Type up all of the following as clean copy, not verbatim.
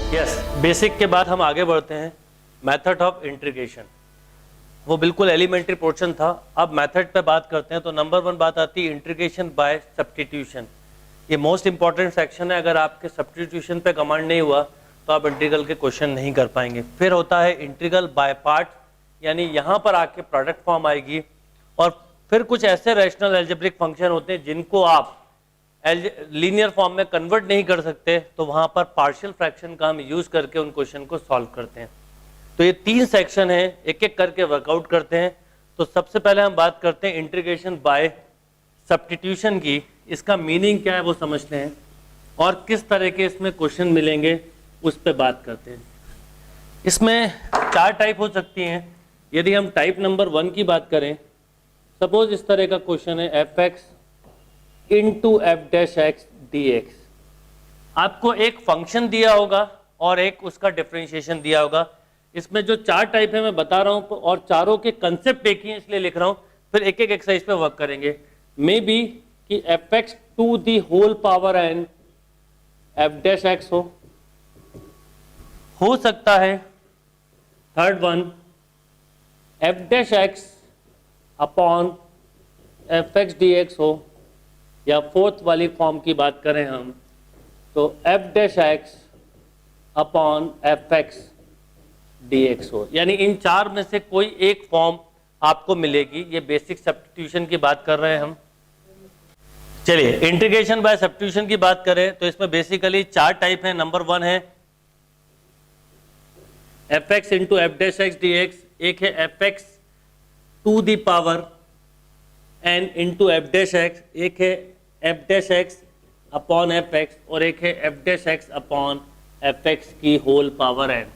Yes, basic के बाद हम आगे बढ़ते हैं मेथड ऑफ इंटीग्रेशन। वो बिल्कुल एलिमेंट्री पोर्शन था। अब मेथड पे बात करते हैं तो नंबर 1 बात आती है इंटीग्रेशन बाय सब्स्टिट्यूशन। ये मोस्ट इंपॉर्टेंट सेक्शन है। अगर आपके सब्स्टिट्यूशन पे कमांड नहीं हुआ तो आप इंटीग्रल के क्वेश्चन नहीं कर पाएंगे। फिर होता है इंटीग्रल बाय पार्ट, यानी यहाँ पर आके प्रोडक्ट फॉर्म आएगी। और फिर कुछ ऐसे रैशनल अलजेब्रिक फंक्शन होते हैं जिनको आप लीनियर फॉर्म में कन्वर्ट नहीं कर सकते, तो वहां पर पार्शियल फ्रैक्शन का हम यूज करके उन क्वेश्चन को सॉल्व करते हैं। तो ये 3 सेक्शन है, एक एक करके वर्कआउट करते हैं। तो सबसे पहले हम बात करते हैं इंटीग्रेशन बाय सब्स्टिट्यूशन की। इसका मीनिंग क्या है वो समझते हैं और किस तरह के इसमें क्वेश्चन मिलेंगे उस पर बात करते हैं। इसमें 4 टाइप हो सकती हैं। यदि हम टाइप नंबर 1 की बात करें, सपोज इस तरह का क्वेश्चन है F X into F dash X D x. आपको एक फंक्शन दिया होगा और एक उसका डिफरेंशिएशन दिया होगा। इसमें जो 4 टाइप है मैं बता रहा हूं और चारों के कंसेप्ट एक ही है, इसलिए लिख रहा हूं। फिर एक एक एक्सरसाइज पे वर्क करेंगे। मे बी कि F X to the whole power N F dash X हो सकता है। Third one F dash X upon F X D X हो, या फोर्थ वाली फॉर्म की बात करें हम तो F dash X upon F X D X हो। यानी इन 4 में से कोई एक फॉर्म आपको मिलेगी। ये बेसिक सब्स्टिट्यूशन की बात कर रहे हैं हम। चलिए इंटीग्रेशन बाय सब्स्टिट्यूशन की बात करें तो इसमें बेसिकली 4 टाइप है। नंबर 1 है F X into F dash X D X, एक है F X to the power N into F dash X, एक है F dash X upon F X, और एक है F dash X upon F X की whole power N.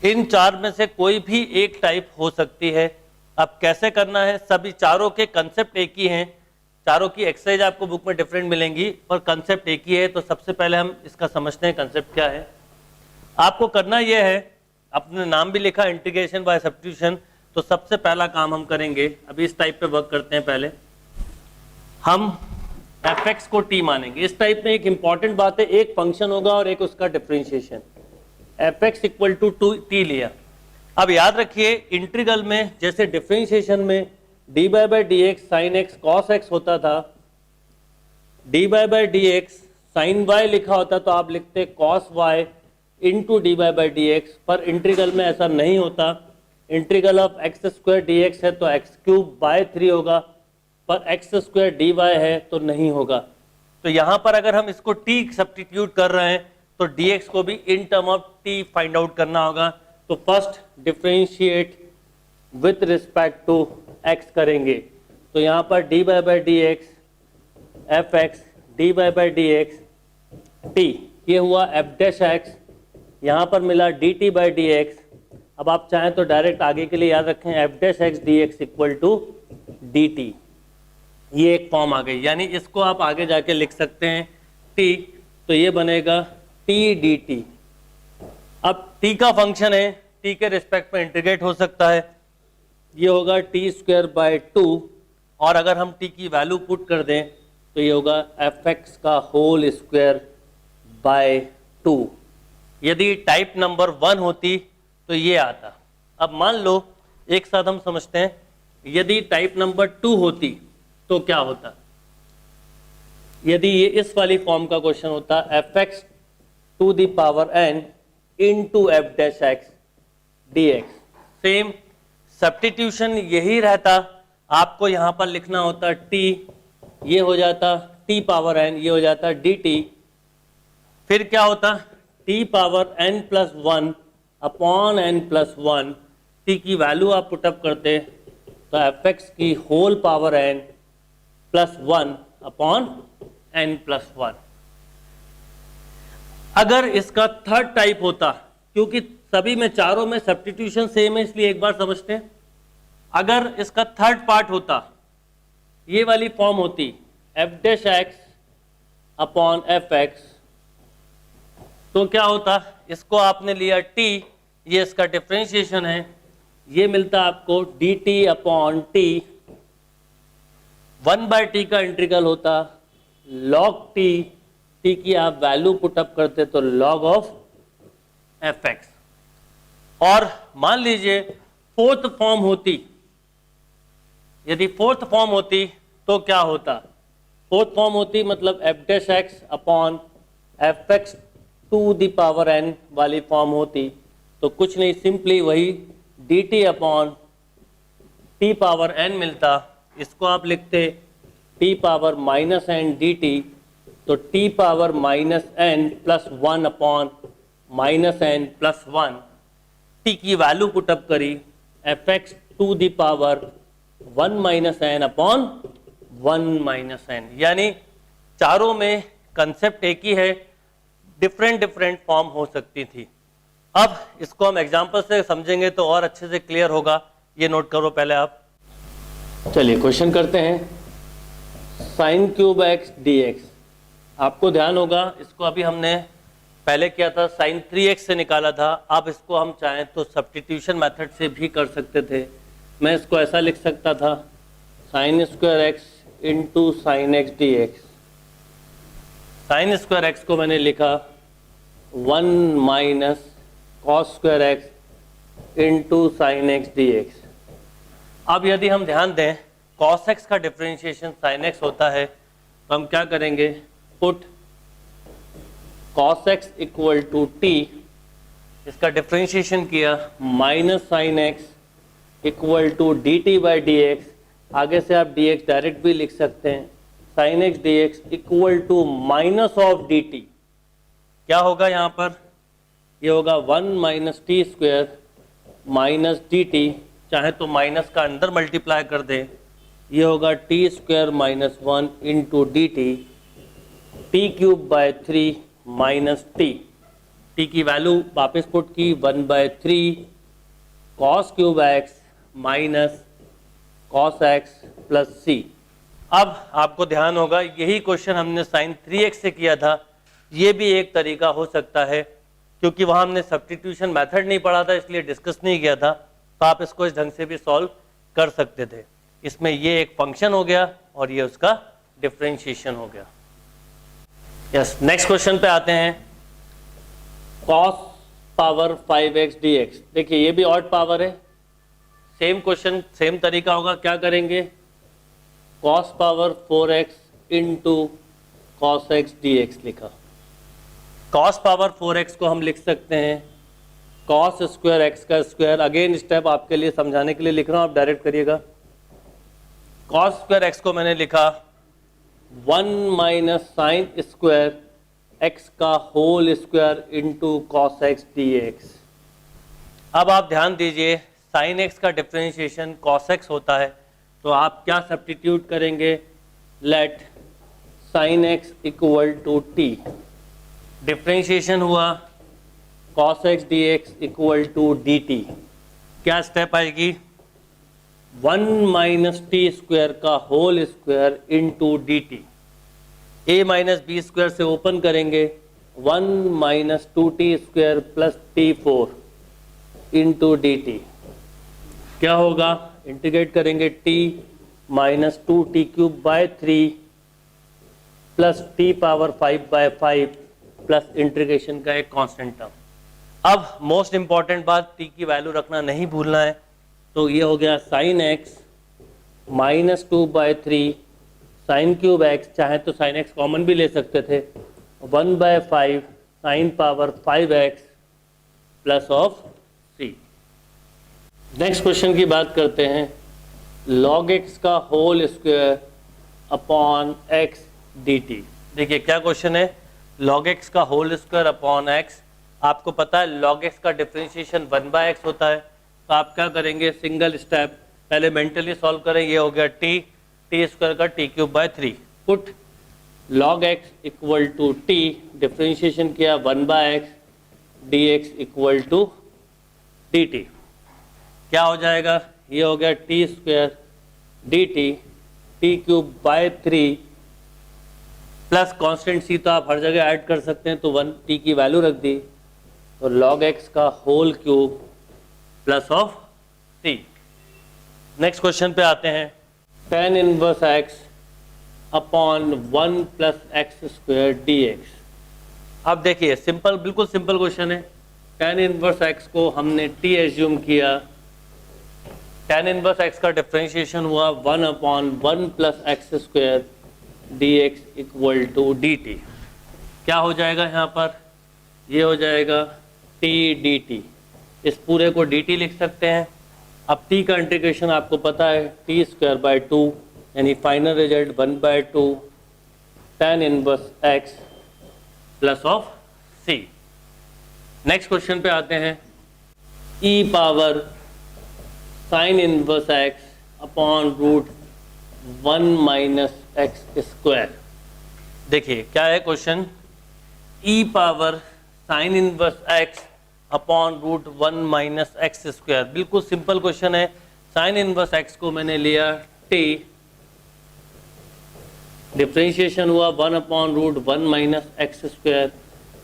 इन 4 में से कोई भी एक टाइप हो सकती है। अब कैसे करना है, सभी चारों के कंसेप्ट एक ही हैं। चारों की एक्सरसाइज आपको बुक में डिफरेंट मिलेंगी और कंसेप्ट एक ही है। तो सबसे पहले हम इसका समझते हैं कंसेप्ट क्या है। आपको करना यह है, अपने नाम भी लिखा इंटीग्रेशन बाय सब्स्टिट्यूशन। तो सबसे पहला काम हम करेंगे, अभी इस टाइप पे वर्क करते हैं। पहले हम एफ एक्स को टी मानेंगे। इस टाइप में एक इंपॉर्टेंट बात है, एक फंक्शन होगा और एक उसका differentiation. F X equal to T लिया। अब याद रखिए इंटीग्रल में जैसे डिफरेंशिएशन में D by by D X sine X cos X होता था, D by by D X sine Y लिखा होता तो आप लिखते cos Y into D by by D X. पर इंटीग्रल में ऐसा नहीं होता। Integral of X square D X है तो एक्स क्यूब बाय 3 होगा, पर एक्स स्क्वायर डी वाई है तो नहीं होगा। तो यहाँ पर अगर हम इसको टी सब्स्टिट्यूट कर रहे हैं तो डी एक्स को भी in term of T find out करना होगा। तो first differentiate with respect to X करेंगे। तो यहाँ पर D by by D X F X D by by D X T, ये हुआ एफ डैश एक्स। यहाँ पर मिला D T by D X. अब आप चाहें तो डायरेक्ट आगे के लिए याद रखें F dash X D X equal to D T. ये एक फॉर्म आ गई, यानी इसको आप आगे जाके लिख सकते हैं टी। तो ये बनेगा टी डी टी। अब टी का फंक्शन है, टी के रिस्पेक्ट में इंटीग्रेट हो सकता है। ये होगा टी स्क्वायर बाय 2, और अगर हम टी की वैल्यू पुट कर दें तो ये होगा एफ एक्स का होल स्क्वायर बाय 2। यदि टाइप नंबर 1 होती तो ये आता। अब मान लो एक साथ हम समझते हैं, यदि टाइप नंबर 2 होती तो क्या होता। यदि ये इस वाली फॉर्म का क्वेश्चन होता F X to the power N into F dash X D X, same substitution यही रहता। आपको यहां पर लिखना होता टी, ये हो जाता टी पावर एन, ये हो जाता डी टी। फिर क्या होता T power N plus 1 upon N plus 1। T की वैल्यू आप पुटअप करते तो एफ एक्स की whole power N plus 1 upon N plus 1। अगर इसका थर्ड टाइप होता, क्योंकि सभी में चारों में सब्स्टिट्यूशन सेम है इसलिए एक बार समझते हैं। अगर इसका थर्ड पार्ट होता, ये वाली फॉर्म होती F dash X upon F x, तो क्या होता, इसको आपने लिया टी, ये इसका डिफरेंशिएशन है, ये मिलता आपको D T upon T. 1/t का इंटीग्रल होता log t, टी की आप वैल्यू पुटअप करते तो log ऑफ एफ एक्स। और मान लीजिए फोर्थ फॉर्म होती, यदि फोर्थ फॉर्म होती तो क्या होता? फोर्थ फॉर्म होती मतलब F dash X upon F X to the power N वाली फॉर्म होती, तो कुछ नहीं, सिंपली वही D T upon T power N मिलता। इसको आप लिखते T power minus N D T, तो T power minus N plus one upon minus N plus one. T की वैल्यू पुटअप करी, F X to the power one minus N upon one minus N. यानी चारों में concept एक ही है, different different form हो सकती थी। अब इसको हम एग्जांपल से समझेंगे तो और अच्छे से क्लियर होगा, ये नोट करो पहले आप। चलिए क्वेश्चन करते हैं। Sine cube x D x, आपको ध्यान होगा इसको अभी हमने पहले किया था, साइन 3x से निकाला था। अब इसको हम चाहें तो सब्स्टिट्यूशन मेथड से भी कर सकते थे। मैं इसको ऐसा लिख सकता था, sine square X into sine X D X. Sine square X को मैंने लिखा 1 minus cos square X into sine X D X. अब यदि हम ध्यान दें, कॉस एक्स का डिफरेंशिएशन साइन एक्स होता है, तो हम क्या करेंगे, put cos X equal to T, इसका डिफरेंशिएशन किया, minus sine X equal to D T by D X. आगे से आप डी एक्स डायरेक्ट भी लिख सकते हैं, sine X D X equal to minus of D T. क्या होगा यहाँ पर, ये होगा 1 minus T square minus D T, चाहे तो माइनस का अंदर मल्टीप्लाई कर दें, ये होगा T square minus 1 into D T, T cube by 3 minus T. T की वैल्यू वापस पुट की 1/3 cos cube X minus cos X plus C. अब आपको ध्यान होगा यही क्वेश्चन हमने साइन 3x से किया था, ये भी एक तरीका हो सकता है, क्योंकि वहाँ हमने सब्स्टिट्यूशन मेथड नहीं पढ़ा था इसलिए डिस्कस नहीं किया था, तो आप इसको इस ढंग से भी सॉल्व कर सकते थे। इसमें ये एक फंक्शन हो गया और ये उसका डिफरेंशिएशन हो गया। यस, नेक्स्ट क्वेश्चन पे आते हैं। कॉस पावर 5x dx, देखिए ये भी ऑड पावर है, सेम क्वेश्चन सेम तरीका होगा। क्या करेंगे, cos power 4x into cos X D x लिखा। कॉस पावर 4x को हम लिख सकते हैं कॉस स्क्वायर एक्स का स्क्वायर। अगेन स्टेप आपके लिए समझाने के लिए लिख रहा हूँ, आप डायरेक्ट करिएगा। कॉस स्क्वायर एक्स को मैंने लिखा 1 माइनस साइन स्क्वायर एक्स का whole square into cos X D X. अब आप ध्यान दीजिए, साइन एक्स का डिफरेंशिएशन कॉस एक्स होता है, तो आप क्या सब्स्टिट्यूट करेंगे, let sine X equal to T, differentiation हुआ cos X D X equal to D T. क्या स्टेप आएगी, 1 माइनस टी स्क्वायर का whole square into D T. A minus B square से ओपन करेंगे, 1 minus 2t square plus t4 into D T. क्या होगा, integrate करेंगे t minus 2t cube by 3 plus t power 5/5 plus integration का एक constant term. अब most important बात, t की वैल्यू रखना नहीं भूलना है, तो ये हो गया sine x minus 2/3 sine cube x, चाहे तो साइन एक्स कॉमन भी ले सकते थे, 1/5 sine power 5x plus of C. Next question की बात करते हैं, log x का whole square upon x dt। देखिए क्या क्वेश्चन है, log x का होल स्क्वायर अपॉन x। आपको पता है log x का डिफरेंशिएशन 1/x होता है, तो आप क्या करेंगे, सिंगल स्टेप पहले मेंटली सॉल्व करें। ये हो गया टी स्क्वायर का T cube by 3, put log x equal to T, differentiation किया 1/x dx equal to D T. क्या हो जाएगा, ये हो गया T square D T, T cube by 3 plus constant C तो आप हर जगह ऐड कर सकते हैं, तो 1 टी की वैल्यू रख दी, तो log x का whole cube plus of C. Next question पे आते हैं, tan inverse x upon 1 plus X square D X. अब देखिए सिंपल, बिल्कुल सिंपल क्वेश्चन है। tan इनवर्स x को हमने t एज्यूम किया, tan इनवर्स x का डिफरेंशिएशन हुआ 1/1 plus X square dx equal to dt। क्या हो जाएगा यहाँ पर, ये हो जाएगा t dt, इस पूरे को dt लिख सकते हैं। अब t का इंटीग्रेशन आपको पता है t स्क्वायर बाय 2, यानी final result 1/2 tan inverse x plus of c। Next question पे आते हैं, e power sine inverse x upon root 1 minus x square. देखिए क्या है question, e power sine inverse x upon root 1 minus x square. बिल्कुल simple question है। Sine inverse x को मैंने लिया t, डिफरेंशिएशन हुआ 1 upon root 1 minus x square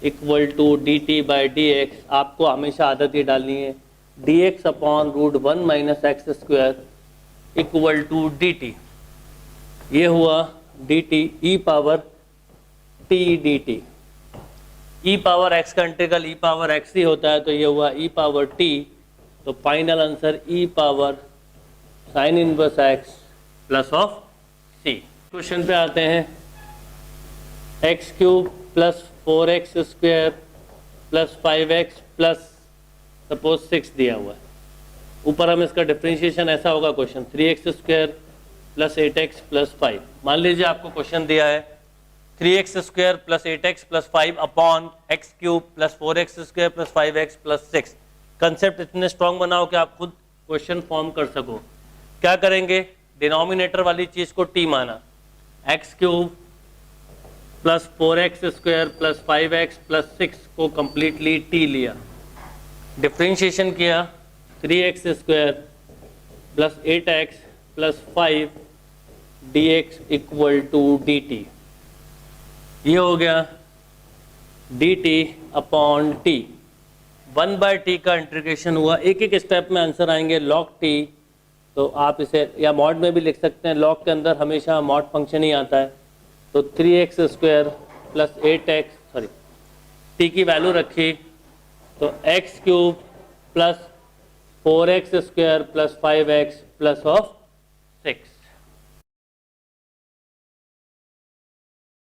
equal to D T by D x. आपको हमेशा आदत ये डालनी है, d x upon root 1 minus x square equal to D T. ये हुआ d t e power t d t. E power x का integral e power x ही होता है, तो ये हुआ ई पावर टी। तो final answer e power sine inverse x plus of c. Question पे आते हैं, x cube plus 4x square plus 5x plus suppose 6 दिया हुआ है। ऊपर हम इसका डिफरेंशिएशन ऐसा होगा question 3x square plus 8x plus 5। मान लीजिए आपको क्वेश्चन दिया है 3x square plus 8x plus 5 upon x cube plus 4x square plus 5x plus 6। Concept इतने स्ट्रॉन्ग बनाओ कि आप खुद क्वेश्चन फॉर्म कर सको। क्या करेंगे, डिनोमिनेटर वाली चीज़ को t माना, X cube plus 4x square plus 5x plus 6 को कंप्लीटली t लिया, डिफरेंशिएशन किया 3x square plus 8x plus 5 dx equal to dt। ये हो गया dt अपॉन t। 1/t का इंटीग्रेशन हुआ, एक एक स्टेप में आंसर आएंगे log t। तो आप इसे या मॉड में भी लिख सकते हैं, log के अंदर हमेशा मॉड फंक्शन ही आता है। तो 3x square plus 8x, sorry t की वैल्यू रखी, तो x cube plus 4x square plus 5x plus of 6।